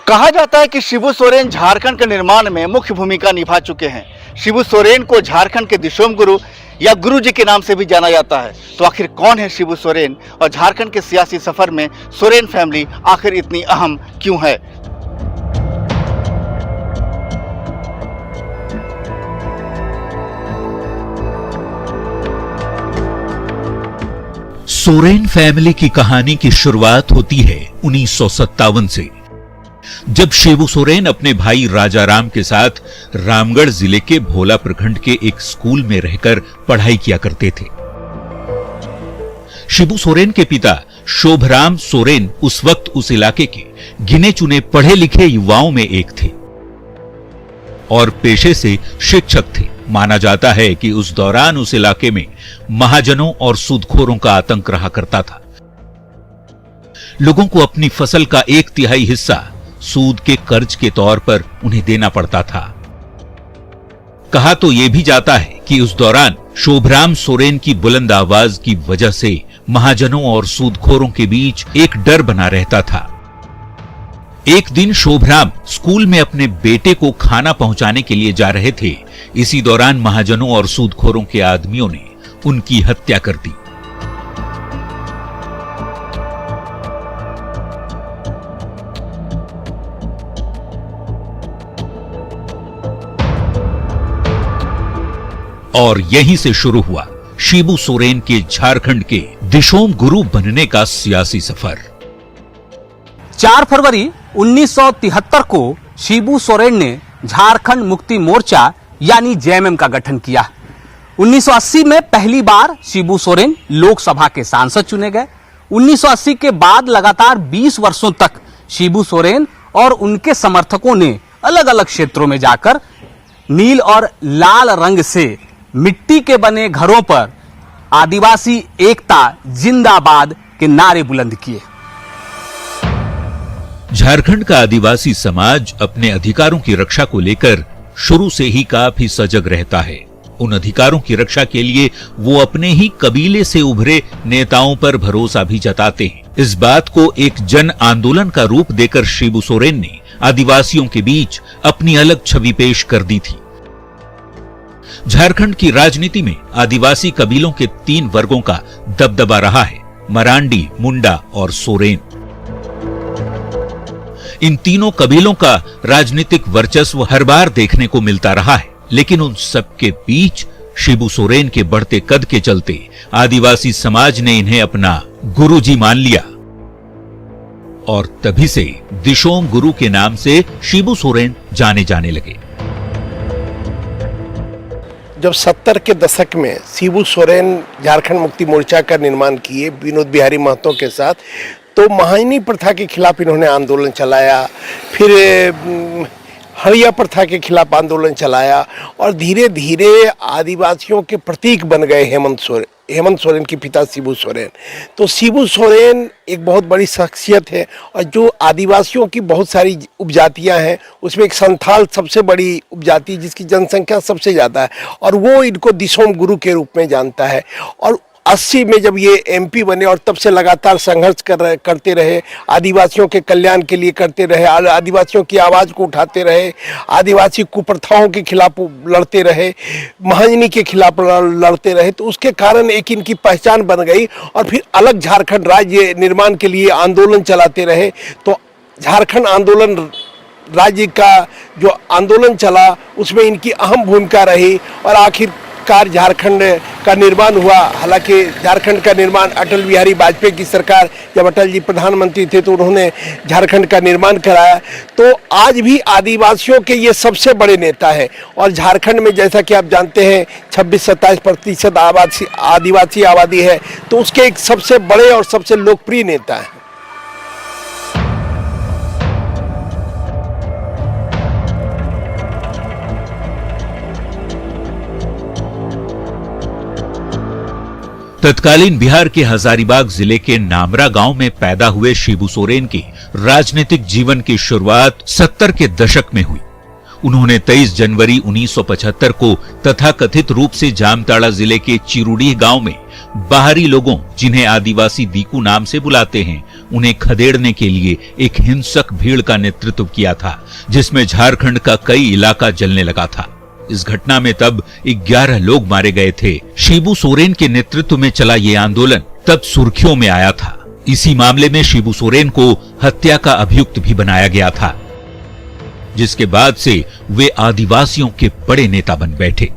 कहा जाता है कि शिबू सोरेन झारखंड के निर्माण में मुख्य भूमिका निभा चुके हैं। शिबू सोरेन को झारखंड के दिशोम गुरु या गुरु जी के नाम से भी जाना जाता है। तो आखिर कौन है शिबू सोरेन और झारखंड के सियासी सफर में सोरेन फैमिली आखिर इतनी अहम क्यों है? सोरेन फैमिली की कहानी की शुरुआत होती है 1957 से, जब शिबू सोरेन अपने भाई राजाराम के साथ रामगढ़ जिले के भोला प्रखंड के एक स्कूल में रहकर पढ़ाई किया करते थे। शिबू सोरेन के पिता शोभराम सोरेन उस वक्त उस इलाके के गिने चुने पढ़े लिखे युवाओं में एक थे और पेशे से शिक्षक थे। माना जाता है कि उस दौरान उस इलाके में महाजनों और सूदखोरों का आतंक रहा करता था। लोगों को अपनी फसल का 1/3 हिस्सा सूद के कर्ज के तौर पर उन्हें देना पड़ता था। कहा तो यह भी जाता है कि उस दौरान शोभराम सोरेन की बुलंद आवाज की वजह से महाजनों और सूदखोरों के बीच एक डर बना रहता था। एक दिन शोभराम स्कूल में अपने बेटे को खाना पहुंचाने के लिए जा रहे थे। इसी दौरान महाजनों और सूदखोरों के आदमियों ने उनकी हत्या कर दी। और यहीं से शुरू हुआ शिबू सोरेन के झारखंड के दिशोम गुरु बनने का सियासी सफर। 4 फरवरी 1973 को शिबू सोरेन ने झारखंड मुक्ति मोर्चा यानी जेएमएम का गठन किया। 1980 में पहली बार शिबू सोरेन लोकसभा के सांसद चुने गए। 1980 के बाद लगातार 20 वर्षों तक शिबू सोरेन और उनके समर्थकों ने अलग अलग क्षेत्रों में जाकर नील और लाल रंग से मिट्टी के बने घरों पर आदिवासी एकता जिंदाबाद के नारे बुलंद किए। झारखंड का आदिवासी समाज अपने अधिकारों की रक्षा को लेकर शुरू से ही काफी सजग रहता है। उन अधिकारों की रक्षा के लिए वो अपने ही कबीले से उभरे नेताओं पर भरोसा भी जताते हैं। इस बात को एक जन आंदोलन का रूप देकर शिबू सोरेन ने आदिवासियों के बीच अपनी अलग छवि पेश कर दी थी। झारखंड की राजनीति में आदिवासी कबीलों के 3 वर्गों का दबदबा रहा है, मरांडी, मुंडा और सोरेन। इन तीनों कबीलों का राजनीतिक वर्चस्व हर बार देखने को मिलता रहा है, लेकिन उन सबके बीच शिबू सोरेन के बढ़ते कद के चलते आदिवासी समाज ने इन्हें अपना गुरुजी मान लिया और तभी से दिशोम गुरु के नाम से शिबू सोरेन जाने जाने लगे। जब 70 के दशक में शिबू सोरेन झारखंड मुक्ति मोर्चा का निर्माण किए विनोद बिहारी महतो के साथ, तो महाजनी प्रथा के खिलाफ इन्होंने आंदोलन चलाया, फिर हड़िया प्रथा के खिलाफ आंदोलन चलाया और धीरे धीरे आदिवासियों के प्रतीक बन गए हेमंत सोरेन के पिता शिबू सोरेन। तो शिबू सोरेन एक बहुत बड़ी शख्सियत है और जो आदिवासियों की बहुत सारी उपजातियां हैं उसमें एक संथाल सबसे बड़ी उपजाति जिसकी जनसंख्या सबसे ज़्यादा है और वो इनको दिशोम गुरु के रूप में जानता है। और 80 में जब ये एमपी बने और तब से लगातार संघर्ष करते रहे, आदिवासियों के कल्याण के लिए करते रहे, आदिवासियों की आवाज़ को उठाते रहे, आदिवासी कुप्रथाओं के खिलाफ लड़ते रहे, महाजनी के खिलाफ लड़ते रहे। तो उसके कारण एक इनकी पहचान बन गई और फिर अलग झारखंड राज्य निर्माण के लिए आंदोलन चलाते रहे। तो झारखंड आंदोलन राज्य का जो आंदोलन चला उसमें इनकी अहम भूमिका रही और आखिरकार झारखंड का निर्माण हुआ। हालांकि झारखंड का निर्माण अटल बिहारी वाजपेयी की सरकार, जब अटल जी प्रधानमंत्री थे तो उन्होंने झारखंड का निर्माण कराया। तो आज भी आदिवासियों के ये सबसे बड़े नेता है और झारखंड में जैसा कि आप जानते हैं 26-27% आदिवासी आबादी है, तो उसके एक सबसे बड़े और सबसे लोकप्रिय नेता है। तत्कालीन बिहार के हजारीबाग जिले के नामरा गांव में पैदा हुए शिबू सोरेन के राजनीतिक जीवन की शुरुआत 70 के दशक में हुई। उन्होंने 23 जनवरी 1975 को तथाकथित रूप से जामताड़ा जिले के चिरुडीह गांव में बाहरी लोगों, जिन्हें आदिवासी दीकू नाम से बुलाते हैं, उन्हें खदेड़ने के लिए एक हिंसक भीड़ का नेतृत्व किया था, जिसमें झारखंड का कई इलाका जलने लगा था। इस घटना में तब 11 लोग मारे गए थे। शिबू सोरेन के नेतृत्व में चला ये आंदोलन तब सुर्खियों में आया था। इसी मामले में शिबू सोरेन को हत्या का अभियुक्त भी बनाया गया था, जिसके बाद से वे आदिवासियों के बड़े नेता बन बैठे।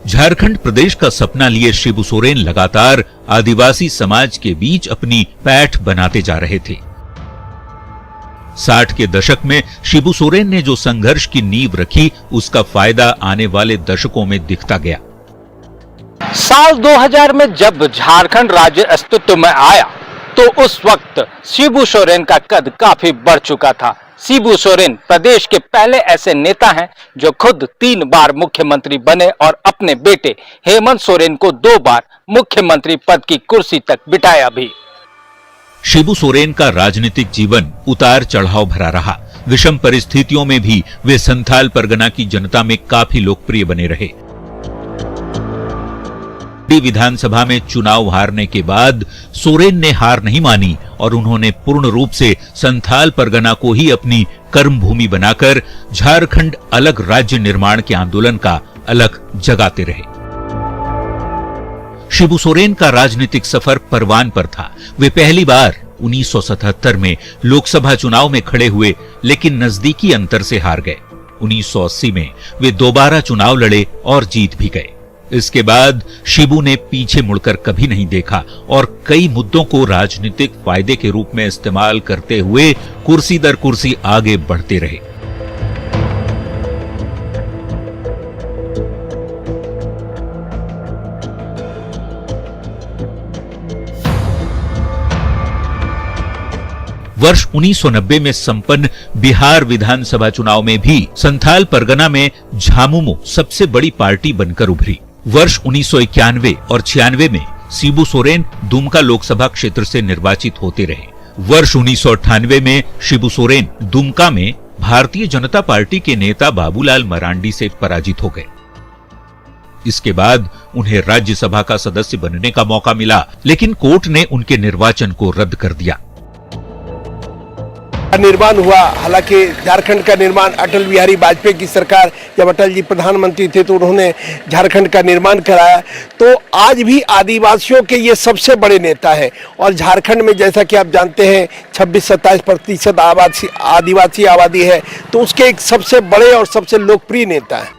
झारखंड प्रदेश का सपना लिए शिबू सोरेन लगातार आदिवासी समाज के बीच अपनी पैठ बनाते जा रहे थे। 60 के दशक में शिबू सोरेन ने जो संघर्ष की नींव रखी, उसका फायदा आने वाले दशकों में दिखता गया। साल 2000 में जब झारखंड राज्य अस्तित्व में आया तो उस वक्त शिबू सोरेन का कद काफी बढ़ चुका था। शिबू सोरेन प्रदेश के पहले ऐसे नेता हैं जो खुद 3 बार मुख्यमंत्री बने और अपने बेटे हेमंत सोरेन को 2 बार मुख्यमंत्री पद की कुर्सी तक बिठाया भी। शिबू सोरेन का राजनीतिक जीवन उतार चढ़ाव भरा रहा। विषम परिस्थितियों में भी वे संथाल परगना की जनता में काफी लोकप्रिय बने रहे। विधानसभा में चुनाव हारने के बाद सोरेन ने हार नहीं मानी और उन्होंने पूर्ण रूप से संथाल परगना को ही अपनी कर्मभूमि बनाकर झारखंड अलग राज्य निर्माण के आंदोलन का अलग जगाते रहे। शिबू सोरेन का राजनीतिक सफर परवान पर था। वे पहली बार 1977 में लोकसभा चुनाव में खड़े हुए, लेकिन नजदीकी अंतर से हार गए। 1980 में वे दोबारा चुनाव लड़े और जीत भी गए। इसके बाद शिबू ने पीछे मुड़कर कभी नहीं देखा और कई मुद्दों को राजनीतिक फायदे के रूप में इस्तेमाल करते हुए कुर्सी दर कुर्सी आगे बढ़ते रहे। वर्ष 1990 में संपन्न बिहार विधानसभा चुनाव में भी संथाल परगना में झामुमो सबसे बड़ी पार्टी बनकर उभरी। वर्ष 1991 और 96 में शिबू सोरेन दुमका लोकसभा क्षेत्र से निर्वाचित होते रहे। वर्ष 1998 में शिबू सोरेन दुमका में भारतीय जनता पार्टी के नेता बाबूलाल मरांडी से पराजित हो गए। इसके बाद उन्हें राज्यसभा का सदस्य बनने का मौका मिला, लेकिन कोर्ट ने उनके निर्वाचन को रद्द कर दिया। निर्माण हुआ, हालांकि झारखंड का निर्माण अटल बिहारी वाजपेयी की सरकार, जब अटल जी प्रधानमंत्री थे तो उन्होंने झारखंड का निर्माण कराया। तो आज भी आदिवासियों के ये सबसे बड़े नेता हैं और झारखंड में जैसा कि आप जानते हैं 26-27% आदिवासी आबादी है, तो उसके एक सबसे बड़े और सबसे लोकप्रिय नेता है।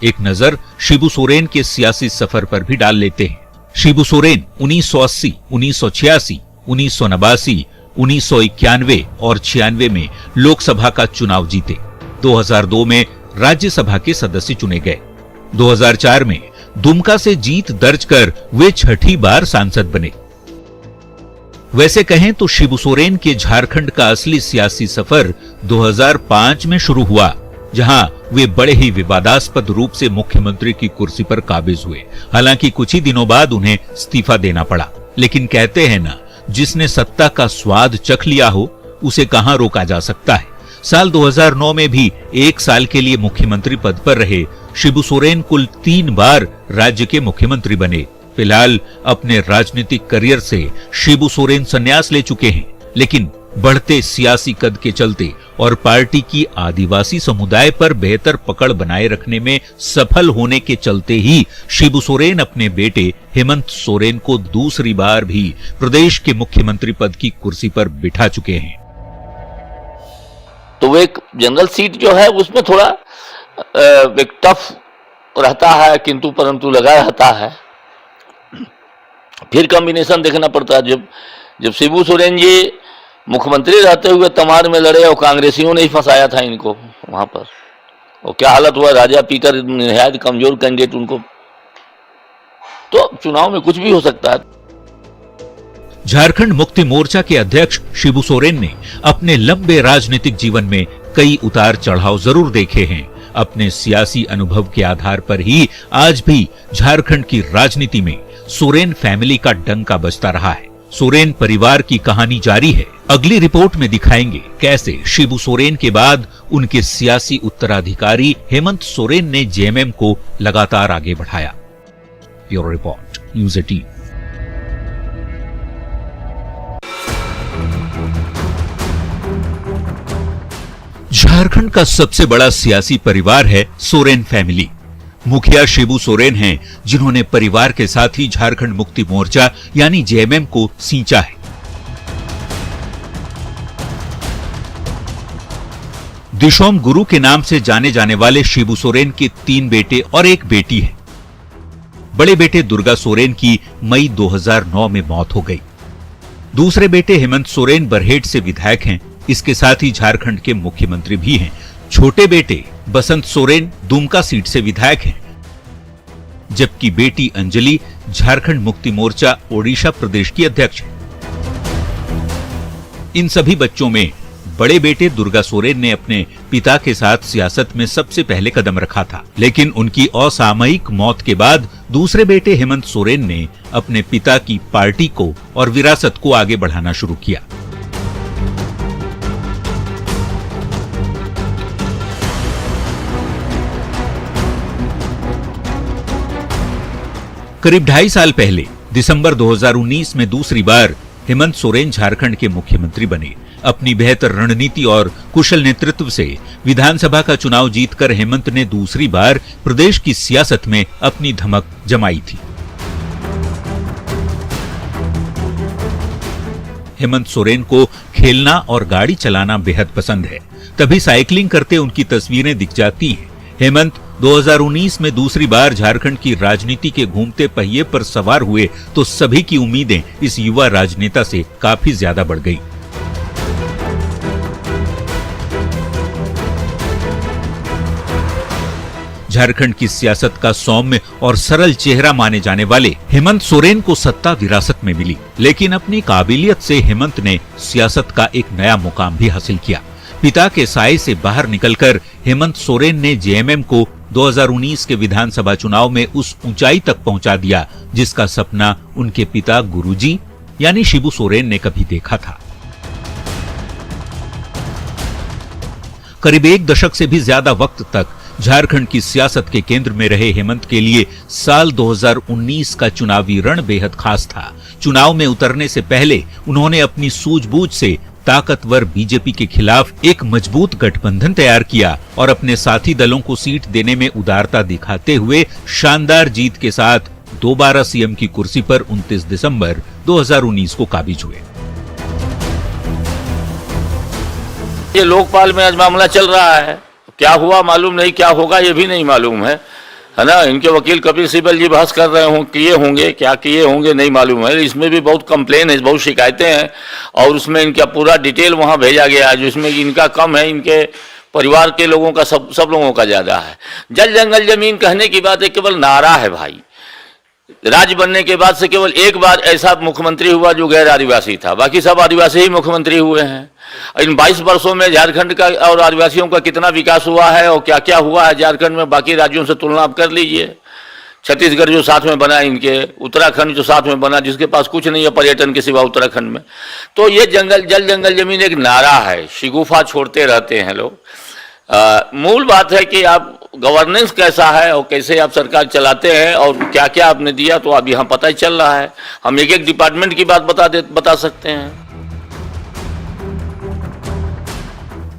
एक नजर शिबू सोरेन के सियासी सफर पर भी डाल लेते हैं। शिबू सोरेन 1980, 1986, 1989, 1991 और 96 में लोकसभा का चुनाव जीते। 2002 में राज्यसभा के सदस्य चुने गए। 2004 में दुमका से जीत दर्ज कर वे 6ठी बार सांसद बने। वैसे कहें तो शिबू सोरेन के झारखंड का असली सियासी सफर 2005 में शुरू हुआ, जहां वे बड़े ही विवादास्पद रूप से मुख्यमंत्री की कुर्सी पर काबिज हुए। हालांकि कुछ ही दिनों बाद उन्हें इस्तीफा देना पड़ा, लेकिन कहते हैं ना, जिसने सत्ता का स्वाद चख लिया हो उसे कहां रोका जा सकता है। साल 2009 में भी 1 साल के लिए मुख्यमंत्री पद पर रहे शिबू सोरेन कुल 3 बार राज्य के मुख्यमंत्री बने। फिलहाल अपने राजनीतिक करियर से शिबू सोरेन संन्यास ले चुके हैं, लेकिन बढ़ते सियासी कद के चलते और पार्टी की आदिवासी समुदाय पर बेहतर पकड़ बनाए रखने में सफल होने के चलते ही शिबू सोरेन अपने बेटे हेमंत सोरेन को दूसरी बार भी प्रदेश के मुख्यमंत्री पद की कुर्सी पर बिठा चुके हैं। तो वो एक जनरल सीट जो है उसमें थोड़ा एक टफ रहता है, किंतु परंतु लगा रहता है। फिर कॉम्बिनेशन देखना पड़ता है। जब शिबू सोरेन जी मुख्यमंत्री रहते हुए तमाड़ में लड़े और कांग्रेसियों ने ही फंसाया था इनको वहां पर, और क्या हालत हुआ, राजा पीकर निहायत कमजोर कैंडिडेट उनको, तो चुनाव में कुछ भी हो सकता है। झारखंड मुक्ति मोर्चा के अध्यक्ष शिबू सोरेन ने अपने लंबे राजनीतिक जीवन में कई उतार चढ़ाव जरूर देखे हैं। अपने सियासी अनुभव के आधार पर ही आज भी झारखंड की राजनीति में सोरेन फैमिली का डंका बजता रहा है। सोरेन परिवार की कहानी जारी है। अगली रिपोर्ट में दिखाएंगे कैसे शिबू सोरेन के बाद उनके सियासी उत्तराधिकारी हेमंत सोरेन ने जेएमएम को लगातार आगे बढ़ाया। Bureau report, news 18। झारखंड का सबसे बड़ा सियासी परिवार है सोरेन फैमिली। मुखिया शिबू सोरेन हैं, जिन्होंने परिवार के साथ ही झारखंड मुक्ति मोर्चा यानी जेएमएम को सींचा है। दिशोम गुरु के नाम से जाने जाने वाले शिबू सोरेन के 3 बेटे और 1 बेटी है। बड़े बेटे दुर्गा सोरेन की मई 2009 में मौत हो गई। दूसरे बेटे हेमंत सोरेन बरहेट से विधायक हैं, इसके साथ ही झारखंड के मुख्यमंत्री भी हैं। छोटे बेटे बसंत सोरेन दुमका सीट से विधायक हैं, जबकि बेटी अंजलि झारखंड मुक्ति मोर्चा ओडिशा प्रदेश की अध्यक्ष है। इन सभी बच्चों में बड़े बेटे दुर्गा सोरेन ने अपने पिता के साथ सियासत में सबसे पहले कदम रखा था, लेकिन उनकी असामयिक मौत के बाद दूसरे बेटे हेमंत सोरेन ने अपने पिता की पार्टी को और विरासत को आगे बढ़ाना शुरू किया। करीब 2.5 साल पहले दिसंबर 2019 में दूसरी बार हेमंत सोरेन झारखंड के मुख्यमंत्री बने। अपनी बेहतर रणनीति और कुशल नेतृत्व से विधानसभा का चुनाव जीतकर हेमंत ने दूसरी बार प्रदेश की सियासत में अपनी धमक जमाई थी। हेमंत सोरेन को खेलना और गाड़ी चलाना बेहद पसंद है, तभी साइकिलिंग करते उनकी तस्वीरें दिख जाती हैं। हेमंत 2019 में दूसरी बार झारखंड की राजनीति के घूमते पहिए पर सवार हुए तो सभी की उम्मीदें इस युवा राजनेता से काफी ज्यादा बढ़ गई। झारखंड की सियासत का सौम्य और सरल चेहरा माने जाने वाले हेमंत सोरेन को सत्ता विरासत में मिली, लेकिन अपनी काबिलियत से हेमंत ने सियासत का एक नया मुकाम भी हासिल किया। पिता के साए से बाहर निकलकर हेमंत सोरेन ने जेएमएम को 2019 के विधानसभा चुनाव में उस ऊंचाई तक पहुंचा दिया जिसका सपना उनके पिता गुरुजी यानी शिबू सोरेन ने कभी देखा था। करीब 1 दशक से भी ज्यादा वक्त तक झारखंड की सियासत के केंद्र में रहे हेमंत के लिए साल 2019 का चुनावी रण बेहद खास था। चुनाव में उतरने से पहले उन्होंने अपनी सूझबूझ से ताकतवर बीजेपी के खिलाफ एक मजबूत गठबंधन तैयार किया और अपने साथी दलों को सीट देने में उदारता दिखाते हुए शानदार जीत के साथ दोबारा सीएम की कुर्सी पर 29 दिसंबर 2019 को काबिज हुए। ये लोकपाल में आज मामला चल रहा है, क्या हुआ मालूम नहीं, क्या होगा ये भी नहीं मालूम है ना। इनके वकील कपिल सिब्बल जी बहस कर रहे किए होंगे, क्या किए होंगे नहीं मालूम है। इसमें भी बहुत कंप्लेन है, बहुत शिकायतें हैं और उसमें इनका पूरा डिटेल वहाँ भेजा गया है, जिसमें इनका कम है, इनके परिवार के लोगों का सब लोगों का ज़्यादा है। जल जंगल जमीन कहने की बात है, केवल नारा है भाई। राज्य बनने के बाद से केवल एक बार ऐसा मुख्यमंत्री हुआ जो गैर आदिवासी था, बाकी सब आदिवासी ही मुख्यमंत्री हुए हैं। इन 22 वर्षों में झारखंड का और आदिवासियों का कितना विकास हुआ है और क्या क्या हुआ है झारखंड में, बाकी राज्यों से तुलना आप कर लीजिए। छत्तीसगढ़ जो साथ में बना इनके, उत्तराखंड जो साथ में बना, जिसके पास कुछ नहीं है पर्यटन के सिवा उत्तराखंड में। तो ये जल जंगल जमीन एक नारा है, शिगुफा छोड़ते रहते हैं लोग। मूल बात है कि आप गवर्नेंस कैसा है और कैसे आप सरकार चलाते हैं और क्या क्या आपने दिया, तो अब यहाँ पता ही चल रहा है। हम एक डिपार्टमेंट की बात बता सकते हैं।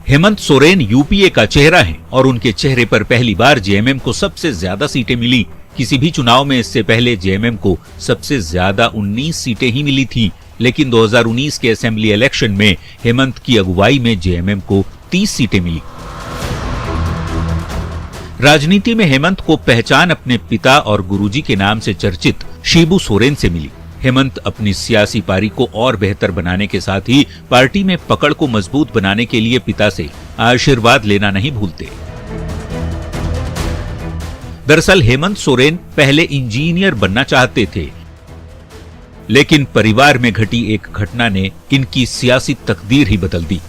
हेमंत सोरेन यूपीए का चेहरा है और उनके चेहरे पर पहली बार जेएमएम को सबसे ज्यादा सीटें मिली। किसी भी चुनाव में इससे पहले जेएमएम को सबसे ज्यादा 19 सीटें ही मिली थी, लेकिन 2019 के असेंबली इलेक्शन में हेमंत की अगुवाई में जेएमएम को 30 सीटें मिली। राजनीति में हेमंत को पहचान अपने पिता और गुरुजी के नाम से चर्चित शिबू सोरेन से मिली। हेमंत अपनी सियासी पारी को और बेहतर बनाने के साथ ही पार्टी में पकड़ को मजबूत बनाने के लिए पिता से आशीर्वाद लेना नहीं भूलते। दरअसल हेमंत सोरेन पहले इंजीनियर बनना चाहते थे, लेकिन परिवार में घटी एक घटना ने इनकी सियासी तकदीर ही बदल दी।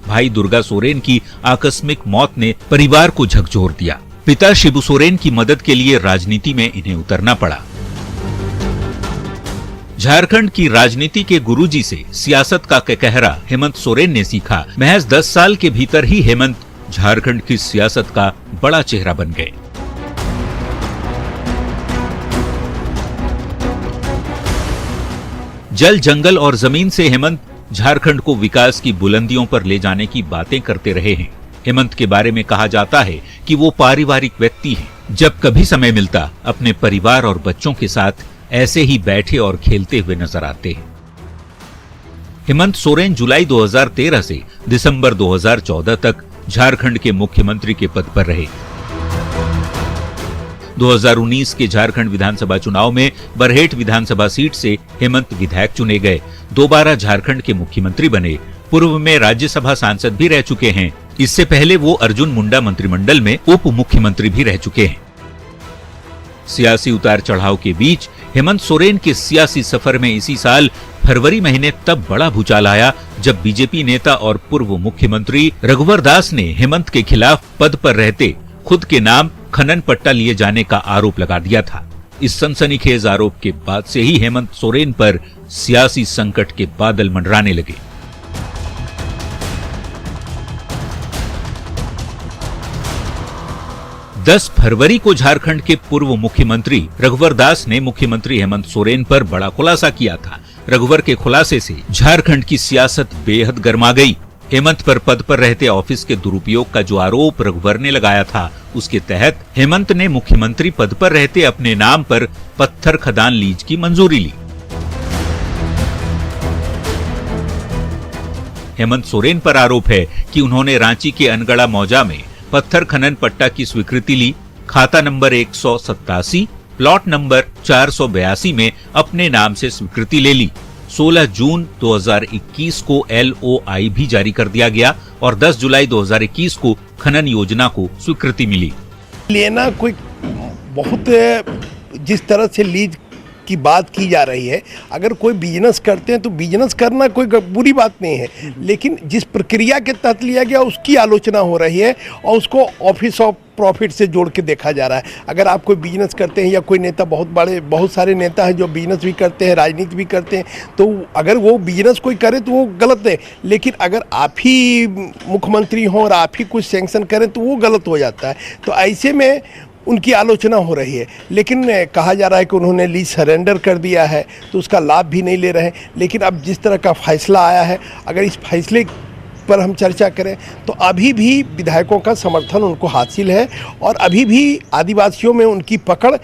भाई दुर्गा सोरेन की आकस्मिक मौत ने परिवार को झकझोर दिया। पिता शिबू सोरेन की मदद के लिए राजनीति में इन्हें उतरना पड़ा। झारखंड की राजनीति के गुरुजी से सियासत का कहरा हेमंत सोरेन ने सीखा। महज 10 साल के भीतर ही हेमंत झारखंड की सियासत का बड़ा चेहरा बन गए। जल, जंगल और जमीन से हेमंत झारखंड को विकास की बुलंदियों पर ले जाने की बातें करते रहे हैं। हेमंत के बारे में कहा जाता है कि वो पारिवारिक व्यक्ति हैं। जब कभी समय मिलता अपने परिवार और बच्चों के साथ ऐसे ही बैठे और खेलते हुए नजर आते हैं। हेमंत सोरेन जुलाई 2013 से दिसंबर 2014 तक झारखंड के मुख्यमंत्री के पद पर रहे। 2019 के झारखंड विधानसभा चुनाव में बरहेट विधानसभा सीट से हेमंत विधायक चुने गए। दोबारा झारखंड के मुख्यमंत्री बने। पूर्व में राज्यसभा सांसद भी रह चुके हैं। इससे पहले वो अर्जुन मुंडा मंत्रिमंडल में उप मुख्यमंत्री भी रह चुके हैं। सियासी उतार चढ़ाव के बीच हेमंत सोरेन के सियासी सफर में इसी साल फरवरी महीने तब बड़ा भूचाल आया जब बीजेपी नेता और पूर्व मुख्यमंत्री रघुवर दास ने हेमंत के खिलाफ पद पर रहते खुद के नाम खनन पट्टा लिए जाने का आरोप लगा दिया था। इस सनसनीखेज आरोप के बाद से ही हेमंत सोरेन पर सियासी संकट के बादल मंडराने लगे। दस फरवरी को झारखंड के पूर्व मुख्यमंत्री रघुवर दास ने मुख्यमंत्री हेमंत सोरेन पर बड़ा खुलासा किया था। रघुवर के खुलासे से झारखंड की सियासत बेहद गर्मा गई। हेमंत पर पद पर रहते ऑफिस के दुरुपयोग का जो आरोप रघुवर ने लगाया था, उसके तहत हेमंत ने मुख्यमंत्री पद पर रहते अपने नाम पर पत्थर खदान लीज की मंजूरी ली। हेमंत सोरेन पर आरोप है कि उन्होंने रांची के अनगढ़ा मौजा में पत्थर खनन पट्टा की स्वीकृति ली। खाता नंबर 187, प्लॉट नंबर 482 में अपने नाम से स्वीकृति ले ली। 16 जून 2021 को LOI भी जारी कर दिया गया और 10 जुलाई 2021 को खनन योजना को स्वीकृति मिली। लेना कोई बहुत जिस तरह से लीज की बात की जा रही है, अगर कोई बिजनेस करते हैं तो बिजनेस करना कोई बुरी बात नहीं है, लेकिन जिस प्रक्रिया के तहत लिया गया उसकी आलोचना हो रही है और उसको ऑफिस ऑफ प्रॉफिट से जोड़ के देखा जा रहा है। अगर आप कोई बिजनेस करते हैं या कोई नेता, बहुत सारे नेता हैं जो बिजनेस भी करते हैं, राजनीति भी करते हैं, तो अगर वो बिजनेस कोई करे तो वो गलत है, लेकिन अगर आप ही मुख्यमंत्री हों और आप ही कुछ सैंक्शन करें तो वो गलत हो जाता है। तो ऐसे में उनकी आलोचना हो रही है, लेकिन कहा जा रहा है कि उन्होंने लीज सरेंडर कर दिया है तो उसका लाभ भी नहीं ले रहे हैं। लेकिन अब जिस तरह का फैसला आया है, अगर इस फैसले पर हम चर्चा करें तो अभी भी विधायकों का समर्थन उनको हासिल है और अभी भी आदिवासियों में उनकी पकड़।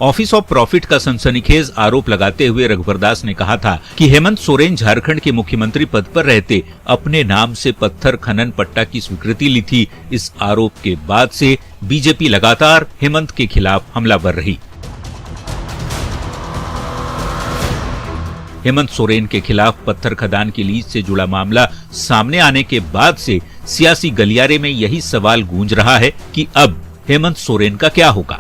ऑफिस ऑफ प्रॉफिट का सनसनीखेज आरोप लगाते हुए रघुवर दास ने कहा था कि हेमंत सोरेन झारखंड के मुख्यमंत्री पद पर रहते अपने नाम से पत्थर खनन पट्टा की स्वीकृति ली थी। इस आरोप के बाद से बीजेपी लगातार हेमंत के खिलाफ हमलावर रही। हेमंत सोरेन के खिलाफ पत्थर खदान की लीज से जुड़ा मामला सामने आने के बाद से सियासी गलियारे में यही सवाल गूंज रहा है कि अब हेमंत सोरेन का क्या होगा।